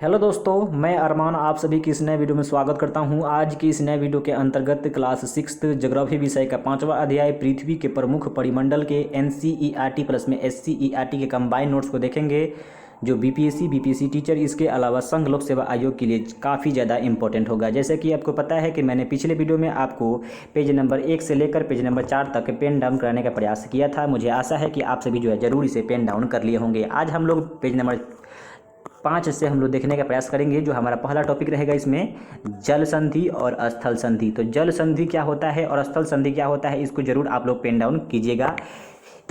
Hello दोस्तों, मैं अरमान आप सभी की इस नए वीडियो में स्वागत करता हूं। आज की इस नए वीडियो के अंतर्गत क्लास 6 ज्योग्राफी विषय का 5वां अध्याय पृथ्वी के प्रमुख परिमंडल के एनसीईआरटी प्लस में एससीईआरटी के कंबाइंड नोट्स को देखेंगे, जो बीपीएससी टीचर इसके अलावा संघ लोक सेवा आयोग के लिए काफ़ी ज़्यादा इंपॉर्टेंट होगा। जैसे कि आपको पता है कि मैंने पिछले वीडियो में आपको पेज नंबर 1 से लेकर पेज नंबर 4 तक पेन डाउन कराने का प्रयास किया था। मुझे आशा है कि आप सभी जो है ज़रूर इसे पेन डाउन कर लिए होंगे। आज हम लोग पेज नंबर 5 से हम लोग देखने का प्रयास करेंगे। जो हमारा पहला टॉपिक रहेगा इसमें जल संधि और स्थल संधि। तो जल संधि क्या होता है और स्थल संधि क्या होता है, इसको जरूर आप लोग पेन डाउन कीजिएगा।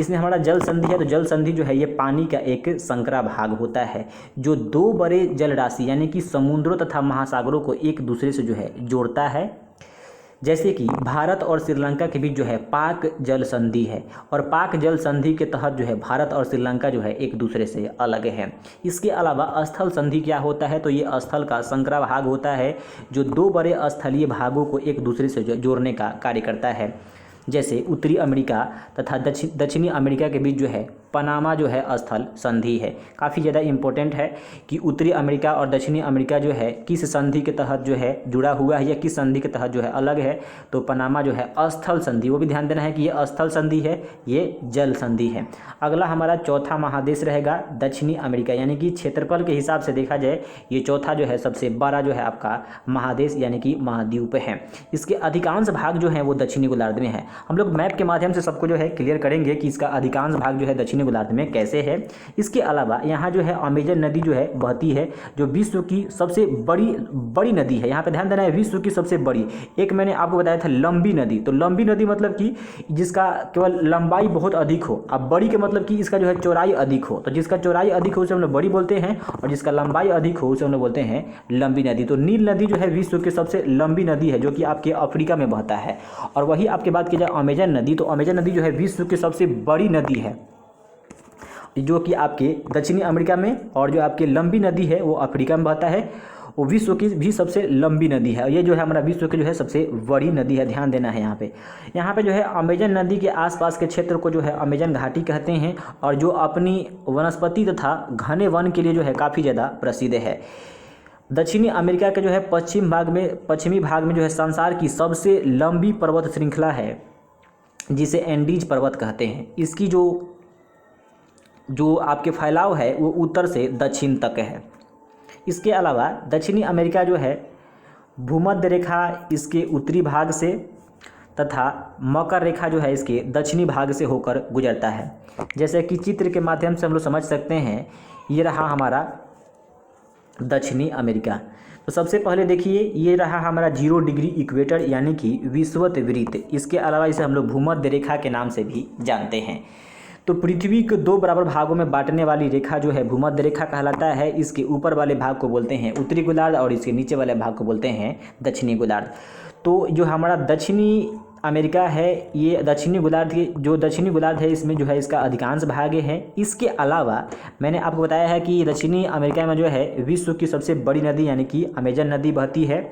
इसमें हमारा जल संधि है, तो जल संधि जो है ये पानी का एक संकरा भाग होता है जो दो बड़े जल राशि यानी कि समुद्रों तथा महासागरों को एक दूसरे से जो है जोड़ता है। जैसे कि भारत और श्रीलंका के बीच जो है पाक जल संधि है, और पाक जल संधि के तहत जो है भारत और श्रीलंका जो है एक दूसरे से अलग है। इसके अलावा स्थल संधि क्या होता है, तो ये स्थल का संकरा भाग होता है जो दो बड़े स्थलीय भागों को एक दूसरे से जोड़ने का कार्य करता है। जैसे उत्तरी अमेरिका तथा दक्षिणी अमेरिका के बीच जो है पनामा जो है स्थल संधि है। काफ़ी ज़्यादा इम्पोर्टेंट है कि उत्तरी अमेरिका और दक्षिणी अमेरिका जो है किस संधि के तहत जो है जुड़ा हुआ है या किस संधि के तहत जो है अलग है। तो पनामा जो है स्थल संधि, वो भी ध्यान देना है कि ये स्थल संधि है, ये जल संधि है। अगला हमारा चौथा महादेश रहेगा दक्षिणी अमेरिका, यानी कि क्षेत्रफल के हिसाब से देखा जाए ये चौथा जो है सबसे बड़ा जो है आपका महादेश यानी कि महाद्वीप है। इसके अधिकांश भाग जो है वो दक्षिणी गोलार्ध में है। हम लोग मैप के माध्यम से सबको जो है क्लियर करेंगे कि इसका अधिकांश भाग जो है दक्षिणी गोलार्ध में कैसे है। इसके अलावा यहाँ जो है अमेजन नदी जो है बहती है, जो विश्व की सबसे बड़ी नदी है। यहाँ पे ध्यान देना है, विश्व की सबसे बड़ी। एक मैंने आपको बताया था लंबी नदी, तो लंबी नदी मतलब कि जिसका केवल लंबाई बहुत अधिक हो। अब बड़ी के मतलब कि इसका जो है चौड़ाई अधिक हो, तो जिसका चौड़ाई अधिक हो उसे हम लोग बड़ी बोलते हैं, और जिसका लंबाई अधिक हो उसे हम लोग बोलते हैं लंबी नदी। तो नील नदी जो है विश्व की सबसे लंबी नदी है जो कि आपके अफ्रीका में बहता है। और वही आपके बात की जाए अमेजन नदी, तो अमेजन नदी जो है विश्व की सबसे बड़ी नदी है जो कि आपके दक्षिणी अमेरिका में, और जो आपकी लंबी नदी है वो अफ्रीका में बहता है। वो विश्व की भी सबसे लंबी नदी है, ये जो है हमारा विश्व की जो है सबसे बड़ी नदी है। ध्यान देना है यहाँ पे जो है अमेजन नदी के आसपास के क्षेत्र को जो है अमेजन घाटी कहते हैं, और जो अपनी वनस्पति तथा घने वन के लिए जो है काफ़ी ज़्यादा प्रसिद्ध है। दक्षिणी अमेरिका के जो है पश्चिमी भाग में जो है संसार की सबसे लंबी पर्वत श्रृंखला है जिसे एंडीज पर्वत कहते हैं। इसकी जो आपके फैलाव है वो उत्तर से दक्षिण तक है। इसके अलावा दक्षिणी अमेरिका जो है भूमध्य रेखा इसके उत्तरी भाग से तथा मकर रेखा जो है इसके दक्षिणी भाग से होकर गुजरता है। जैसे कि चित्र के माध्यम से हम लोग समझ सकते हैं, ये रहा हमारा दक्षिणी अमेरिका। तो सबसे पहले देखिए ये रहा हमारा 0 डिग्री इक्वेटर यानी कि विषुवत वृत्त। इसके अलावा इसे हम लोग भूमध्य रेखा के नाम से भी जानते हैं। तो पृथ्वी को दो बराबर भागों में बांटने वाली रेखा जो है भूमध्य रेखा कहलाता है। इसके ऊपर वाले भाग को बोलते हैं उत्तरी गोलार्ध और इसके नीचे वाले भाग को बोलते हैं दक्षिणी गोलार्ध। तो जो हमारा दक्षिणी अमेरिका है, ये दक्षिणी गोलार्ध है इसमें जो है इसका अधिकांश भाग है। इसके अलावा मैंने आपको बताया है कि दक्षिणी अमेरिका में जो है विश्व की सबसे बड़ी नदी यानी कि अमेजन नदी बहती है,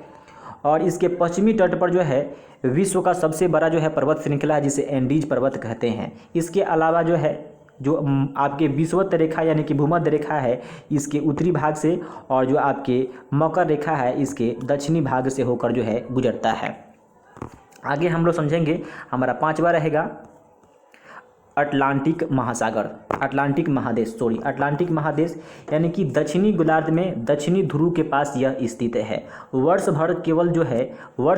और इसके पश्चिमी तट पर जो है विश्व का सबसे बड़ा जो है पर्वत श्रृंखला है जिसे एंडीज पर्वत कहते हैं। इसके अलावा जो है जो आपके विषुवत रेखा यानी कि भूमध्य रेखा है इसके उत्तरी भाग से, और जो आपके मकर रेखा है इसके दक्षिणी भाग से होकर जो है गुजरता है। आगे हम लोग समझेंगे, हमारा 5वां रहेगा अटलांटिक महादेश यानी कि दक्षिणी गोलार्ध में दक्षिणी ध्रुव के पास यह स्थित है। वर्ष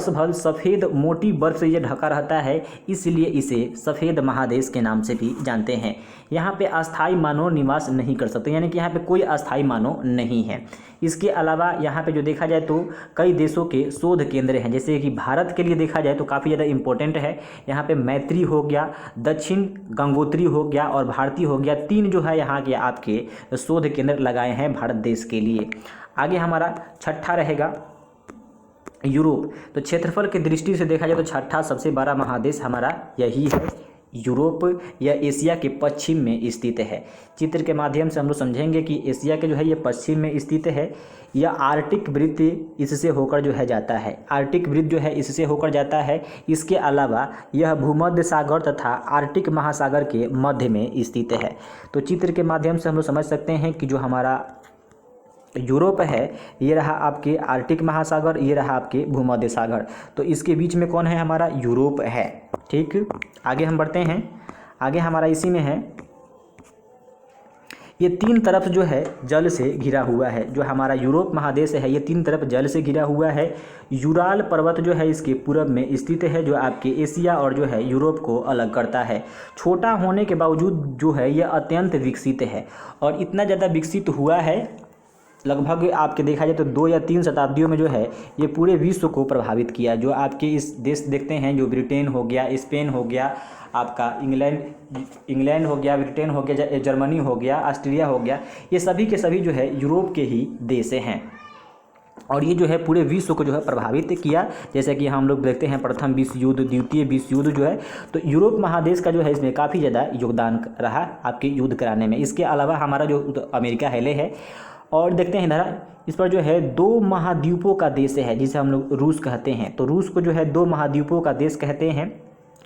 भर सफ़ेद मोटी बर्फ से यह ढका रहता है, इसलिए इसे सफ़ेद महादेश के नाम से भी जानते हैं। यहाँ पे अस्थायी मानव निवास नहीं कर सकते, यानी कि यहाँ पे कोई अस्थायी मानव नहीं है। इसके अलावा यहाँ पे जो देखा जाए तो कई देशों के शोध केंद्र हैं। जैसे कि भारत के लिए देखा जाए तो काफ़ी ज़्यादा इम्पोर्टेंट है। यहाँ पे मैत्री हो गया, दक्षिण गंगोत्री हो गया और भारती हो गया, 3 जो है यहाँ के आपके शोध केंद्र लगाए हैं भारत देश के लिए। आगे हमारा 6ठा रहेगा यूरोप। तो क्षेत्रफल की दृष्टि से देखा जाए तो 6ठा सबसे बड़ा महादेश हमारा यही है, यूरोप। या एशिया के पश्चिम में स्थित है। चित्र के माध्यम से हम लोग समझेंगे कि एशिया के जो है ये पश्चिम में स्थित है। यह आर्कटिक वृत्त इससे होकर जो है जाता है, आर्कटिक वृत्त जो है इससे होकर जाता है। इसके अलावा यह भूमध्य सागर तथा आर्कटिक महासागर के मध्य में स्थित है। तो चित्र के माध्यम से हम लोग समझ सकते हैं कि जो हमारा यूरोप है, ये रहा आपके आर्कटिक महासागर, ये रहा आपके भूमध्य सागर। तो इसके बीच में कौन है? हमारा यूरोप है। ठीक, आगे हम बढ़ते हैं। आगे हमारा इसी में है, ये तीन तरफ जो है जल से घिरा हुआ है। जो हमारा यूरोप महादेश है ये तीन तरफ जल से घिरा हुआ है। यूराल पर्वत जो है इसके पूरब में स्थित है, जो आपके एशिया और जो है यूरोप को अलग करता है। छोटा होने के बावजूद जो है ये अत्यंत विकसित है, और इतना ज़्यादा विकसित हुआ है, लगभग आपके देखा जाए तो 2 या 3 शताब्दियों में जो है ये पूरे विश्व को प्रभावित किया। जो आपके इस देश देखते हैं, जो ब्रिटेन हो गया, स्पेन हो गया, आपका इंग्लैंड हो गया, ब्रिटेन हो गया, जर्मनी हो गया, ऑस्ट्रेलिया हो गया, ये सभी के सभी जो है यूरोप के ही देश हैं, और ये जो है पूरे विश्व को जो है प्रभावित किया। जैसे कि हम लोग देखते हैं प्रथम विश्व युद्ध, द्वितीय विश्व युद्ध जो है, तो यूरोप महादेश का जो है इसमें काफ़ी ज़्यादा योगदान रहा आपके युद्ध कराने में। इसके अलावा हमारा जो अमेरिका हेले है, और देखते हैं इधर इस पर जो है 2 महाद्वीपों का देश है, जिसे हम लोग रूस कहते हैं। तो रूस को जो है 2 महाद्वीपों का देश कहते हैं,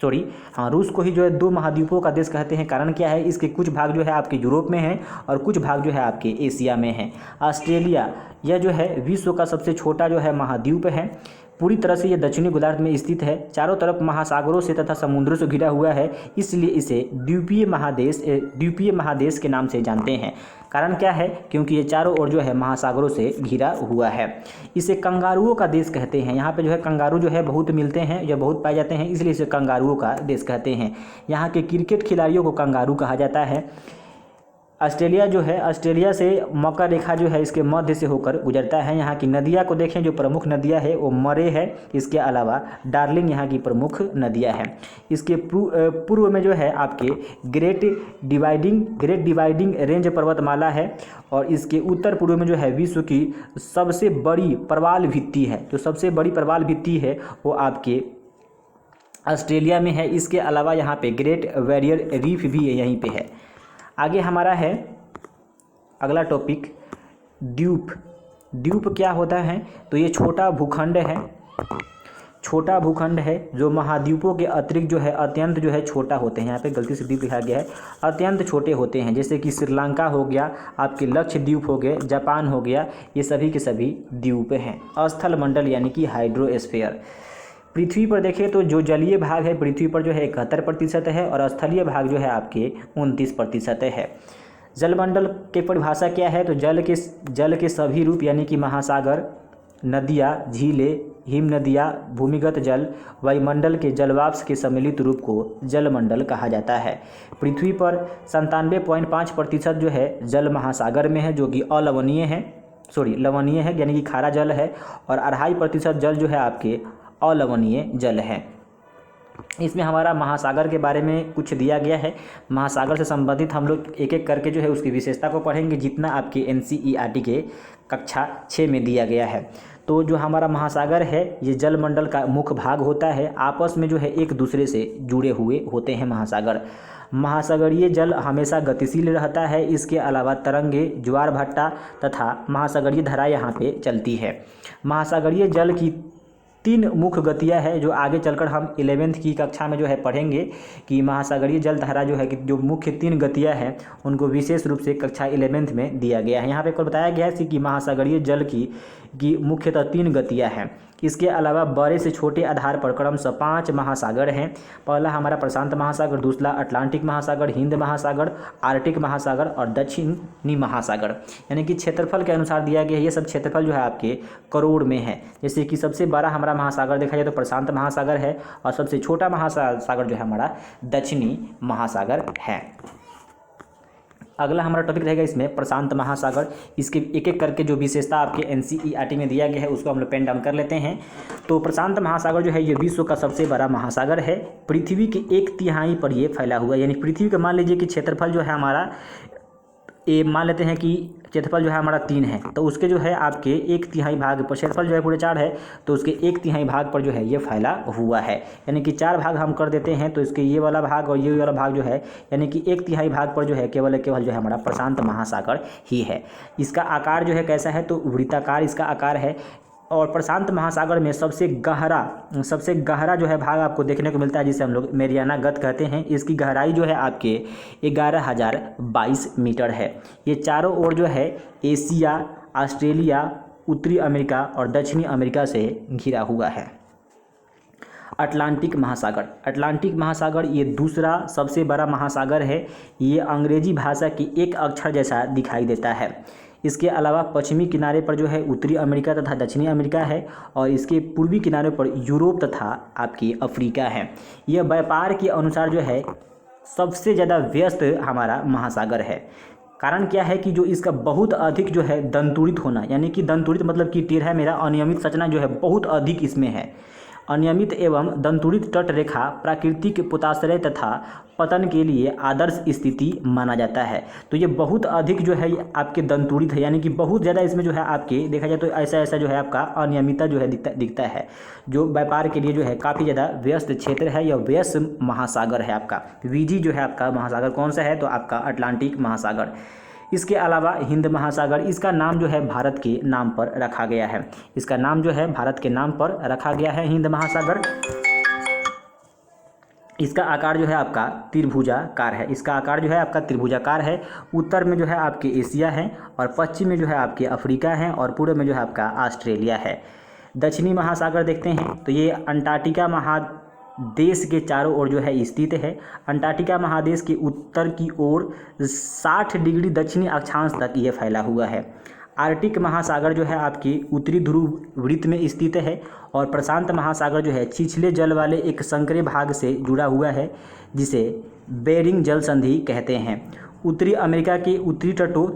रूस को ही जो है 2 महाद्वीपों का देश कहते हैं। कारण क्या है? इसके कुछ भाग जो है आपके यूरोप में हैं और कुछ भाग जो है आपके एशिया में हैं। ऑस्ट्रेलिया यह जो है विश्व का सबसे छोटा जो है महाद्वीप है। पूरी तरह से ये दक्षिणी गोलार्ध में स्थित है। चारों तरफ महासागरों से तथा समुद्रों से घिरा हुआ है, इसलिए इसे द्वीपीय महादेश के नाम से जानते हैं। कारण क्या है? क्योंकि ये चारों ओर जो है महासागरों से घिरा हुआ है। इसे कंगारुओं का देश कहते हैं। यहाँ पे जो है कंगारू जो है बहुत मिलते हैं या बहुत पाए जाते हैं, इसलिए इसे कंगारुओं का देश कहते हैं। यहाँ के क्रिकेट खिलाड़ियों को कंगारू कहा जाता है। ऑस्ट्रेलिया जो है, ऑस्ट्रेलिया से मकर रेखा जो है इसके मध्य से होकर गुजरता है। यहाँ की नदियाँ को देखें, जो प्रमुख नदियाँ है वो मरे है, इसके अलावा डार्लिंग यहाँ की प्रमुख नदियाँ हैं। इसके पूर्व में जो है आपके ग्रेट डिवाइडिंग रेंज पर्वतमाला है, और इसके उत्तर पूर्व में जो है विश्व की सबसे बड़ी प्रवाल भित्ति है। जो सबसे बड़ी प्रवाल भित्ति है वो आपके ऑस्ट्रेलिया में है। इसके अलावा यहाँ पे ग्रेट बैरियर रीफ भी यहीं पे है। आगे हमारा है अगला टॉपिक द्वीप क्या होता है? तो ये छोटा भूखंड है जो महाद्वीपों के अतिरिक्त जो है अत्यंत जो है छोटा होते हैं। यहाँ पे गलती से द्वीप लिखा गया है, अत्यंत छोटे होते हैं। जैसे कि श्रीलंका हो गया, आपके लक्षद्वीप हो गए, जापान हो गया, ये सभी के सभी द्वीप हैं। स्थल मंडल यानी कि हाइड्रोस्फीयर। पृथ्वी पर देखें तो जो जलीय भाग है पृथ्वी पर जो है 71% है, और स्थलीय भाग जो है आपके 29% है। जलमंडल के परिभाषा क्या है? तो जल के सभी रूप यानी कि महासागर, नदियाँ, झीलें, हिम नदियाँ, भूमिगत जल, वायुमंडल के जलवाष्प के सम्मिलित रूप को जलमंडल कहा जाता है। पृथ्वी पर 97.5% जो है जल महासागर में है, जो कि लवणीय है यानी कि खारा जल है, और 2.5% जल जो है आपके अलवणीय जल है। इसमें हमारा महासागर के बारे में कुछ दिया गया है। महासागर से संबंधित हम लोग एक एक करके जो है उसकी विशेषता को पढ़ेंगे, जितना आपके NCERT के कक्षा 6 में दिया गया है। तो जो हमारा महासागर है ये जलमंडल का मुख्य भाग होता है। आपस में जो है एक दूसरे से जुड़े हुए होते हैं महासागर। महासागरीय जल हमेशा गतिशील रहता है। इसके अलावा तरंगे, ज्वार भाटा तथा महासागरीय धारा यहाँ पे चलती है। महासागरीय जल की 3 मुख्य गतियाँ है, जो आगे चलकर हम 11वीं की कक्षा में जो है पढ़ेंगे कि महासागरीय जल धारा जो है कि जो मुख्य 3 गतियाँ हैं उनको विशेष रूप से कक्षा 11वीं में दिया गया है। यहाँ पे कुल बताया गया है कि महासागरीय जल की मुख्यतः 3 गतियाँ हैं। इसके अलावा बड़े से छोटे आधार पर क्रमशः 5 महासागर हैं। पहला हमारा प्रशांत महासागर, दूसरा अटलांटिक महासागर, हिंद महासागर, आर्कटिक महासागर और दक्षिणी महासागर। यानी कि क्षेत्रफल के अनुसार दिया गया है। ये सब क्षेत्रफल जो है आपके करोड़ में है। जैसे कि सबसे बड़ा हमारा महासागर देखा जाए तो प्रशांत महासागर है, और सबसे छोटा महासागर जो है हमारा दक्षिणी महासागर है। अगला हमारा टॉपिक रहेगा इसमें प्रशांत महासागर। इसके एक एक करके जो विशेषता आपके NCERT में दिया गया है उसको हम लोग पेन डाउन कर लेते हैं। तो प्रशांत महासागर जो है ये विश्व का सबसे बड़ा महासागर है। पृथ्वी के 1/3 पर ये फैला हुआ है। यानी पृथ्वी का मान लीजिए कि क्षेत्रफल जो है हमारा मान लेते हैं कि क्षेत्रफल जो है हमारा 3 है, तो उसके जो है आपके 1/3 भाग पर, क्षेत्रफल जो है पूरे 4 है तो उसके 1/3 भाग पर जो है ये फैला हुआ है। यानी कि 4 भाग हम कर देते हैं तो इसके ये वाला भाग और ये वाला भाग जो है यानी कि 1/3 भाग पर जो है केवल जो है हमारा प्रशांत महासागर ही है। इसका आकार जो है कैसा है? तो वृत्ताकार इसका आकार है। और प्रशांत महासागर में सबसे गहरा जो है भाग आपको देखने को मिलता है, जिसे हम लोग मेरियाना गत कहते हैं। इसकी गहराई जो है आपके 11,022 मीटर है। ये चारों ओर जो है एशिया, ऑस्ट्रेलिया, उत्तरी अमेरिका और दक्षिणी अमेरिका से घिरा हुआ है। अटलांटिक महासागर, अटलांटिक महासागर ये दूसरा सबसे बड़ा महासागर है। ये अंग्रेजी भाषा की एक अक्षर जैसा दिखाई देता है। इसके अलावा पश्चिमी किनारे पर जो है उत्तरी अमेरिका तथा दक्षिणी अमेरिका है और इसके पूर्वी किनारे पर यूरोप तथा आपकी अफ्रीका है। यह व्यापार के अनुसार जो है सबसे ज़्यादा व्यस्त हमारा महासागर है। कारण क्या है कि जो इसका बहुत अधिक जो है दंतुरित होना, यानी कि दंतुरित मतलब कि टेढ़ा मेरा अनियमित संरचना जो है बहुत अधिक इसमें है। अनियमित एवं दंतुरित तट रेखा प्राकृतिक पोताश्रय तथा पतन के लिए आदर्श स्थिति माना जाता है। तो ये बहुत अधिक जो है आपके दंतुरित है, यानी कि बहुत ज़्यादा इसमें जो है आपके देखा जाए तो ऐसा ऐसा जो है आपका अनियमितता जो है दिखता है, जो व्यापार के लिए जो है काफ़ी ज़्यादा व्यस्त क्षेत्र है। यह व्यस्त महासागर है आपका। वीजी जो है आपका महासागर कौन सा है, तो आपका अटलांटिक महासागर। इसके अलावा हिंद महासागर, इसका नाम जो है भारत के नाम पर रखा गया है। इसका नाम जो है भारत के नाम पर रखा गया है हिंद महासागर। इसका आकार जो है आपका त्रिभुजाकार है। इसका आकार जो है आपका त्रिभुजाकार है। उत्तर में जो है आपके एशिया है और पश्चिम में जो है आपके अफ्रीका है और पूर्व में जो है आपका ऑस्ट्रेलिया है। दक्षिणी महासागर देखते हैं तो ये अंटार्कटिका महादेश के चारों ओर जो है स्थित है। अंटार्कटिका महादेश के उत्तर की ओर 60 डिग्री दक्षिणी अक्षांश तक ये फैला हुआ है। आर्कटिक महासागर जो है आपकी उत्तरी ध्रुव वृत्त में स्थित है और प्रशांत महासागर जो है छिछले जल वाले एक संकरे भाग से जुड़ा हुआ है जिसे बेरिंग जल संधि कहते हैं। उत्तरी अमेरिका के उत्तरी तटों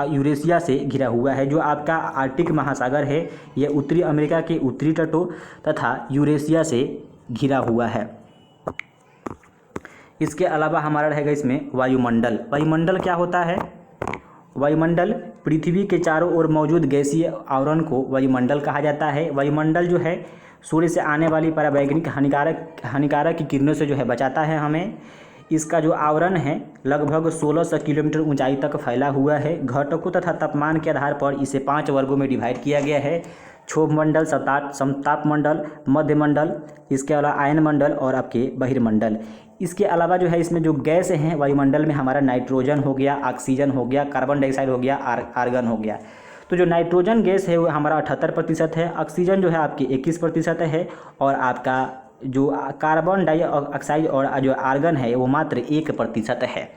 यूरेशिया से घिरा हुआ है। जो आपका आर्कटिक महासागर है यह उत्तरी अमेरिका के उत्तरी तटों तथा यूरेशिया से घिरा हुआ है। इसके अलावा हमारा रहेगा इसमें वायुमंडल। वायुमंडल क्या होता है? वायुमंडल पृथ्वी के चारों ओर मौजूद गैसीय आवरण को वायुमंडल कहा जाता है। वायुमंडल जो है सूर्य से आने वाली पराबैंगनी हानिकारक की किरणों से जो है बचाता है हमें। इसका जो आवरण है लगभग 1600 किलोमीटर ऊंचाई तक फैला हुआ है। घटकों तथा तापमान के आधार पर इसे 5 वर्गों में डिवाइड किया गया है। क्षोभ मंडल, समताप मंडल, मध्य मंडल, इसके अलावा आयन मंडल और आपके बहिर्मंडल। इसके अलावा जो है इसमें जो गैस हैं वायुमंडल में हमारा नाइट्रोजन हो गया, ऑक्सीजन हो गया, कार्बन डाइऑक्साइड हो गया, आर्गन हो गया। तो जो नाइट्रोजन गैस है वो हमारा 78% है, ऑक्सीजन जो है आपकी 21% है और आपका जो कार्बन डाइऑक्साइड और जो आर्गन है वो मात्र 1% है।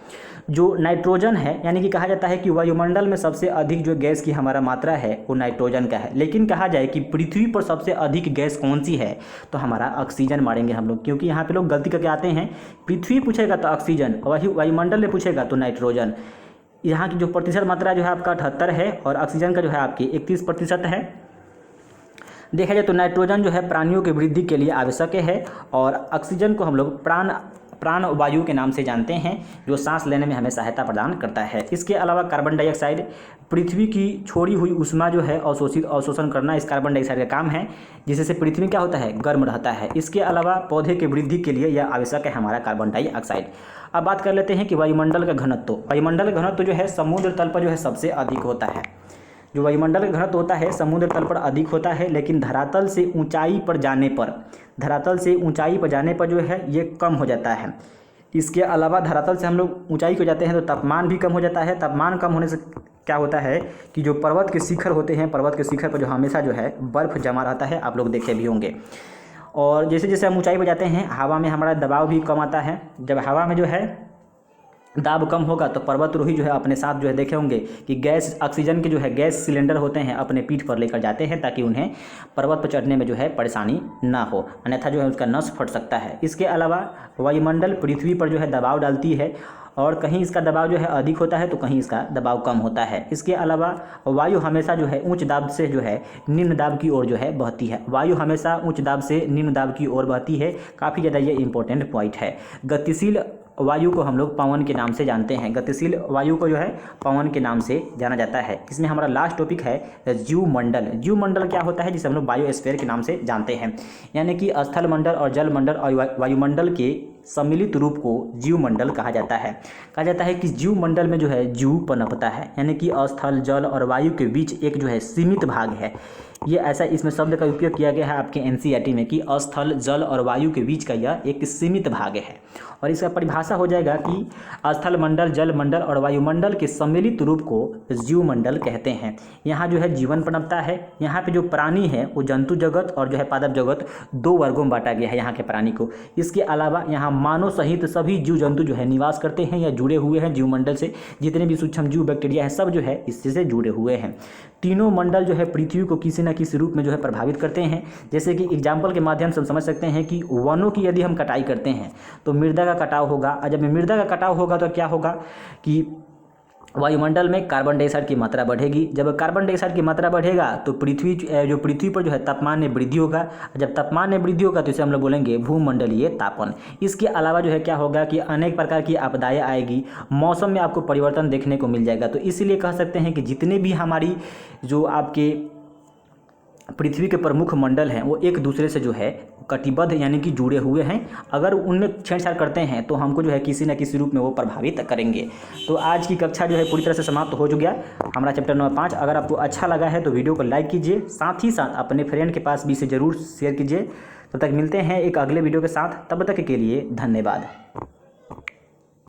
जो नाइट्रोजन है यानी कि कहा जाता है कि वायुमंडल में सबसे अधिक जो गैस की हमारा मात्रा है वो नाइट्रोजन का है। लेकिन कहा जाए कि पृथ्वी पर सबसे अधिक गैस कौन सी है तो हमारा ऑक्सीजन मारेंगे हम लोग, क्योंकि यहाँ पे लोग गलती करके आते हैं। पृथ्वी पूछेगा तो ऑक्सीजन, वायुमंडल में पूछेगा तो नाइट्रोजन। यहाँ की जो प्रतिशत मात्रा जो है आपका 78 है और ऑक्सीजन का जो है आपकी 31% है। देखा जाए तो नाइट्रोजन जो है प्राणियों की वृद्धि के लिए आवश्यक है और ऑक्सीजन को हम लोग प्राण वायु के नाम से जानते हैं, जो सांस लेने में हमें सहायता प्रदान करता है। इसके अलावा कार्बन डाइऑक्साइड, पृथ्वी की छोड़ी हुई ऊष्मा जो है अवशोषण करना इस कार्बन डाइऑक्साइड का काम है, जिससे पृथ्वी क्या होता है, गर्म रहता है। इसके अलावा पौधे की वृद्धि के लिए यह आवश्यक है हमारा कार्बन डाइऑक्साइड। अब बात कर लेते हैं कि वायुमंडल का घनत्व। वायुमंडल का घनत्व जो है समुद्र तल पर जो है सबसे अधिक होता है। जो वायुमंडल का घनत्व होता है समुद्र तल पर अधिक होता है, लेकिन धरातल से ऊंचाई पर जाने पर जो है ये कम हो जाता है। इसके अलावा धरातल से हम लोग ऊंचाई को जाते हैं तो तापमान भी कम हो जाता है। तापमान कम होने से क्या होता है कि जो पर्वत के शिखर होते हैं, पर्वत के शिखर पर जो हमेशा जो है बर्फ़ जमा रहता है, आप लोग देखे भी होंगे। और जैसे जैसे हम ऊंचाई पर जाते हैं हवा में हमारा दबाव भी कम आता है। जब हवा में जो है दाब कम होगा तो पर्वतरोही जो है अपने साथ जो है देखे होंगे कि गैस ऑक्सीजन के जो है गैस सिलेंडर होते हैं अपने पीठ पर लेकर जाते हैं, ताकि उन्हें पर्वत पर चढ़ने में जो है परेशानी ना हो, अन्यथा जो है उसका नस फट सकता है। इसके अलावा वायुमंडल पृथ्वी पर जो है दबाव डालती है और कहीं इसका दबाव जो है अधिक होता है तो कहीं इसका दबाव कम होता है। इसके अलावा वायु हमेशा जो है उच्च दाब से जो है निम्न दाब की ओर जो है बहती है। वायु हमेशा उच्च दाब से निम्न दाब की ओर बहती है। काफ़ी ज़्यादा ये इंपॉर्टेंट पॉइंट है। गतिशील वायु को हम लोग पवन के नाम से जानते हैं। गतिशील वायु को जो है पवन के नाम से जाना जाता है। इसमें हमारा लास्ट टॉपिक है जीवमंडल। जीवमंडल क्या होता है, जिसे हम लोग बायोस्फीयर के नाम से जानते हैं, यानी कि स्थल मंडल और जल मंडल और वायुमंडल के सम्मिलित रूप को जीवमंडल कहा जाता है। कहा जाता है कि जीवमंडल में जो है जीव पनपता है, यानी कि स्थल, जल और वायु के बीच एक जो है सीमित भाग है। ये ऐसा इसमें शब्द का उपयोग किया गया है आपके एनसीईआरटी में कि स्थल, जल और वायु के बीच का यह एक सीमित भाग है। और इसका परिभाषा हो जाएगा कि स्थल मंडल, जल मंडल और वायुमंडल के सम्मिलित रूप को जीवमंडल कहते हैं। यहाँ जो है जीवन पनपता है। यहाँ पे जो प्राणी है वो जंतु जगत और जो है पादप जगत 2 वर्गों में बांटा गया है यहाँ के प्राणी को। इसके अलावा यहाँ मानव सहित सभी जीव जंतु जो है निवास करते हैं या जुड़े हुए हैं जीवमंडल से। जितने भी सूक्ष्म जीव, बैक्टीरिया हैं, सब जो है इससे से जुड़े हुए हैं। तीनों मंडल जो है पृथ्वी को किसी न किसी रूप में जो है प्रभावित करते हैं। जैसे कि एग्जाम्पल के माध्यम से हम समझ सकते हैं कि वनों की यदि हम कटाई करते हैं तो मृदा का कटाव होगा, और जब मृदा का कटाव होगा तो क्या होगा कि वायुमंडल में कार्बन डाइऑक्साइड की मात्रा बढ़ेगी। जब कार्बन डाइऑक्साइड की मात्रा बढ़ेगा तो पृथ्वी पर जो है तापमान में वृद्धि होगा। जब तापमान में वृद्धि होगा तो इसे हम लोग बोलेंगे भूमंडलीय तापन। इसके अलावा जो है क्या होगा कि अनेक प्रकार की आपदाएं आएगी, मौसम में आपको परिवर्तन देखने को मिल जाएगा। तो इसीलिए कह सकते हैं कि जितने भी हमारी जो आपके पृथ्वी के प्रमुख मंडल हैं वो एक दूसरे से जो है कटिबद्ध यानी कि जुड़े हुए हैं। अगर उनमें छेड़छाड़ करते हैं तो हमको जो है किसी न किसी रूप में वो प्रभावित करेंगे। तो आज की कक्षा जो है पूरी तरह से समाप्त हो चुकी है हमारा चैप्टर नंबर 5। अगर आपको अच्छा लगा है तो वीडियो को लाइक कीजिए, साथ ही साथ अपने फ्रेंड के पास भी इसे ज़रूर शेयर कीजिए। तब तक मिलते हैं एक अगले वीडियो के साथ, तब तक के लिए धन्यवाद।